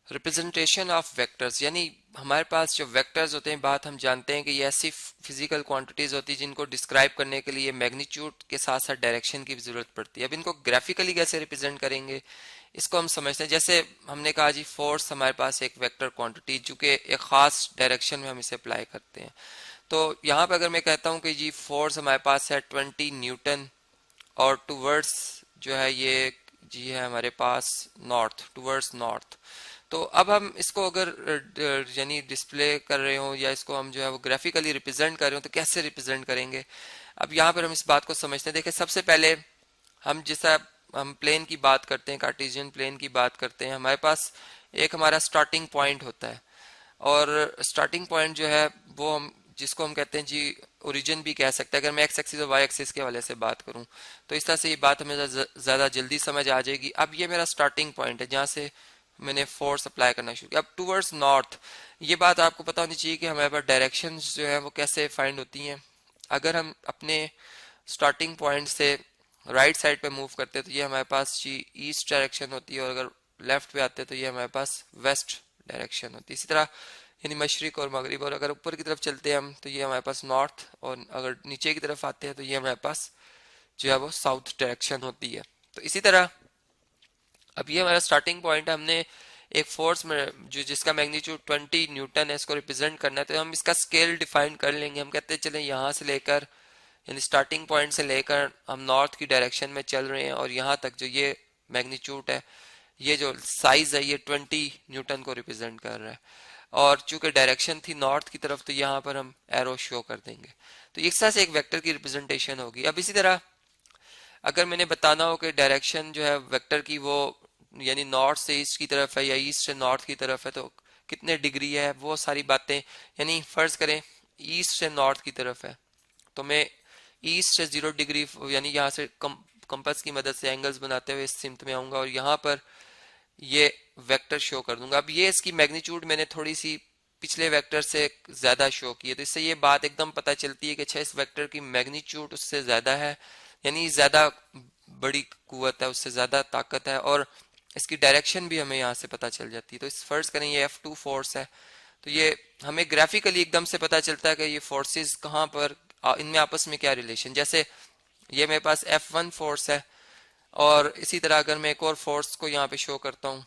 Representation of vectors, यानी हमारे पास जो वेक्टर्स होते हैं, बात हम जानते हैं कि ये ऐसी फिजिकल क्वांटिटीज होती हैं जिनको डिस्क्राइब करने के लिए मैग्नीट्यूड के साथ साथ डायरेक्शन की भी जरूरत पड़ती है। अब इनको ग्राफिकली कैसे रिप्रेजेंट करेंगे, इसको हम समझते हैं। जैसे हमने कहा जी, फोर्स हमारे पास एक वेक्टर क्वांटिटी जो कि एक खास डायरेक्शन में हम इसे अप्लाई करते हैं। तो यहाँ पे अगर मैं कहता हूँ कि जी फोर्स हमारे पास है 20 न्यूटन, और टूवर्ड्स जो है ये जी है हमारे पास नॉर्थ, टूवर्ड्स नॉर्थ। तो अब हम इसको अगर यानी डिस्प्ले कर रहे हो या इसको हम जो है वो ग्राफिकली रिप्रेजेंट कर रहे हो, तो कैसे रिप्रेजेंट करेंगे। अब यहाँ पर हम इस बात को समझते हैं। देखिए, सबसे पहले हम जैसा हम प्लेन की बात करते हैं, कार्टेशियन प्लेन की बात करते हैं, हमारे पास एक हमारा स्टार्टिंग पॉइंट होता है। और स्टार्टिंग पॉइंट जो है वो हम जिसको हम कहते हैं जी ओरिजिन भी कह सकते हैं, अगर मैं एक्स एक्सिस और वाई एक्सिस के हवाले से बात करूं। तो इस तरह से ये बात हमें ज़्यादा जल्दी समझ आ जाएगी। अब ये मेरा स्टार्टिंग पॉइंट है जहाँ से मैंने फोर्स अप्लाई करना शुरू किया। अब टूवर्ड्स नॉर्थ, ये बात आपको पता होनी चाहिए कि हमारे पास डायरेक्शंस जो है वो कैसे फाइंड होती हैं। अगर हम अपने स्टार्टिंग पॉइंट से राइट साइड पे मूव करते हैं तो ये हमारे पास जी ईस्ट डायरेक्शन होती है, और अगर लेफ्ट पे आते हैं तो ये हमारे पास वेस्ट डायरेक्शन होती है। इसी तरह यानी मशरिक और मगरिब, और अगर ऊपर की तरफ चलते हैं हम तो ये हमारे पास नॉर्थ, और अगर नीचे की तरफ आते हैं तो ये हमारे पास जो है वो साउथ डायरेक्शन होती है। तो इसी तरह अब ये हमारा स्टार्टिंग पॉइंट है। हमने एक फोर्स में जो जिसका मैग्नीट्यूड 20 न्यूटन है, इसको रिप्रेजेंट करना है, तो हम इसका स्केल डिफाइन कर लेंगे। हम कहते हैं चलें यहाँ से लेकर यानी स्टार्टिंग पॉइंट से लेकर हम नॉर्थ की डायरेक्शन में चल रहे हैं, और यहाँ तक जो ये मैग्नीट्यूड है, ये जो साइज है, ये 20 न्यूटन को रिप्रेजेंट कर रहा है। और चूंकि डायरेक्शन थी नॉर्थ की तरफ, तो यहाँ पर हम एरो शो कर देंगे। तो इस तरह से एक वेक्टर की रिप्रेजेंटेशन होगी। अब इसी तरह अगर मैंने बताना हो कि डायरेक्शन जो है वेक्टर की वो यानी नॉर्थ से ईस्ट की तरफ है या ईस्ट से नॉर्थ की तरफ है, तो कितने डिग्री है, वो सारी बातें, यानी फर्ज करें ईस्ट से नॉर्थ की तरफ है, तो मैं ईस्ट से 0 डिग्री यानी यहाँ से कंपास की मदद से एंगल्स बनाते हुए इस सिमत में आऊंगा और यहाँ पर ये वेक्टर शो कर दूंगा। अब ये इसकी मैग्नीट्यूड मैंने थोड़ी सी पिछले वेक्टर से ज्यादा शो की है, तो इससे ये बात एकदम पता चलती है कि अच्छा इस वेक्टर की मैग्नीट्यूड उससे ज्यादा है, यानी ज्यादा बड़ी कुव्वत है, उससे ज्यादा ताकत है, और इसकी डायरेक्शन भी हमें यहाँ से पता चल जाती है। तो इस फर्ज करें ये F2 फोर्स है, तो ये हमें ग्राफिकली एकदम से पता चलता है कि ये फोर्सेस कहाँ पर इनमें आपस में क्या रिलेशन। जैसे ये मेरे पास F1 फोर्स है, और इसी तरह अगर मैं एक और फोर्स को यहाँ पे शो करता हूँ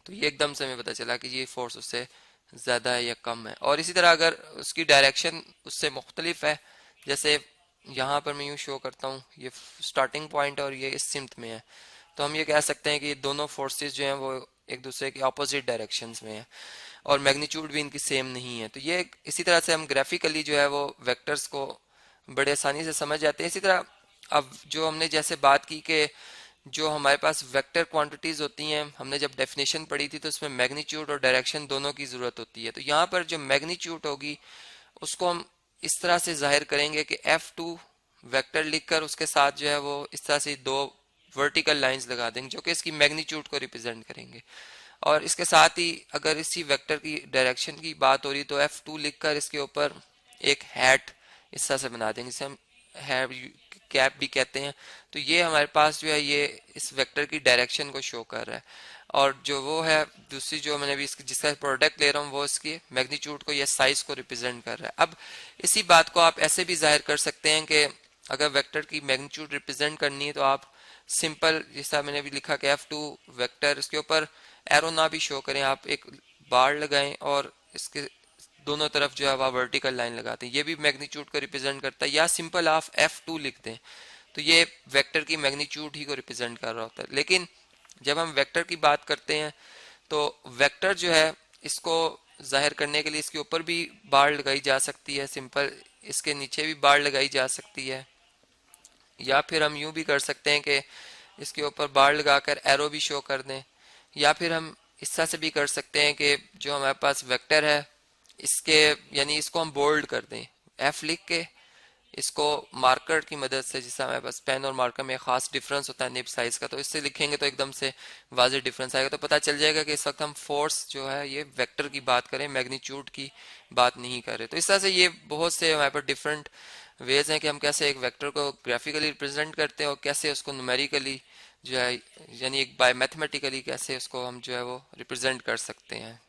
तो ये एकदम से हमें पता चला कि ये फोर्स उससे ज़्यादा है या कम है। और इसी तरह अगर उसकी डायरेक्शन उससे मुख्तलिफ है, जैसे यहाँ पर मैं यूँ शो करता हूँ, ये स्टार्टिंग पॉइंट है और ये इस सिमत में है, तो हम ये कह सकते हैं कि दोनों फोर्सेस जो हैं वो एक दूसरे के ऑपोजिट डायरेक्शंस में है, और मैग्नीट्यूड भी इनकी सेम नहीं है। तो ये इसी तरह से हम ग्राफिकली जो है वो वेक्टर्स को बड़े आसानी से समझ जाते हैं। इसी तरह अब जो हमने जैसे बात की कि जो हमारे पास वेक्टर क्वांटिटीज होती हैं, हमने जब डेफिनेशन पढ़ी थी तो उसमें मैग्नीट्यूड और डायरेक्शन दोनों की जरूरत होती है। तो यहाँ पर जो मैग्नीट्यूड होगी उसको हम इस तरह से जाहिर करेंगे कि F2 वेक्टर लिखकर उसके साथ जो है वो इस तरह से दो वर्टिकल लाइंस लगा देंगे जो कि इसकी मैग्नीट्यूड को रिप्रेजेंट करेंगे। और इसके साथ ही अगर इसी वेक्टर की डायरेक्शन की बात हो रही तो F2 लिखकर इसके ऊपर एक हैट इस तरह से बना देंगे, जिसे हम है कैप भी कहते हैं। तो ये हमारे पास जो है ये इस वेक्टर की डायरेक्शन को शो कर रहा है, और जो वो है दूसरी जो मैंने भी इसकी जिसका प्रोडक्ट ले रहा हूँ वो इसकी मैग्नीट्यूड को या साइज को रिप्रेजेंट कर रहा है। अब इसी बात को आप ऐसे भी जाहिर कर सकते हैं कि अगर वेक्टर की मैग्नीट्यूड रिप्रेजेंट करनी है तो आप सिंपल जैसा मैंने भी लिखा कि F2 वेक्टर, इसके ऊपर एरो ना भी शो करें, आप एक बार लगाएं और इसके दोनों तरफ जो है वह वर्टिकल लाइन लगाते हैं, ये भी मैग्नीट्यूड को रिप्रेजेंट करता है। या सिंपल आप F2 लिख दें तो ये वेक्टर की मैग्नीट्यूड ही को रिप्रेजेंट कर रहा होता है। लेकिन जब हम वेक्टर की बात करते हैं तो वेक्टर जो है इसको जाहिर करने के लिए इसके ऊपर भी बार लगाई जा सकती है, सिंपल इसके नीचे भी बार लगाई जा सकती है, या फिर हम यूं भी कर सकते हैं कि इसके ऊपर बार लगाकर एरो भी शो कर दें, या फिर हम इस तरह से भी कर सकते हैं कि जो हमारे पास वेक्टर है इसके यानी इसको हम बोल्ड कर दें, F लिख के इसको मार्कर की मदद से, जिससे हमारे पास पेन और मार्कर में खास डिफरेंस होता है निब साइज का, तो इससे लिखेंगे तो एकदम से वाज़ेह डिफरेंस आएगा, तो पता चल जाएगा कि इस वक्त हम फोर्स जो है ये वेक्टर की बात करें, मैग्नीट्यूड की बात नहीं कर रहे। तो इस तरह से ये बहुत से हमारे पास डिफरेंट वेज हैं कि हम कैसे एक वेक्टर को ग्राफिकली रिप्रेजेंट करते हैं और कैसे उसको न्यूमेरिकली जो है, यानी एक बाय मैथमेटिकली कैसे उसको हम जो है वो रिप्रेजेंट कर सकते हैं।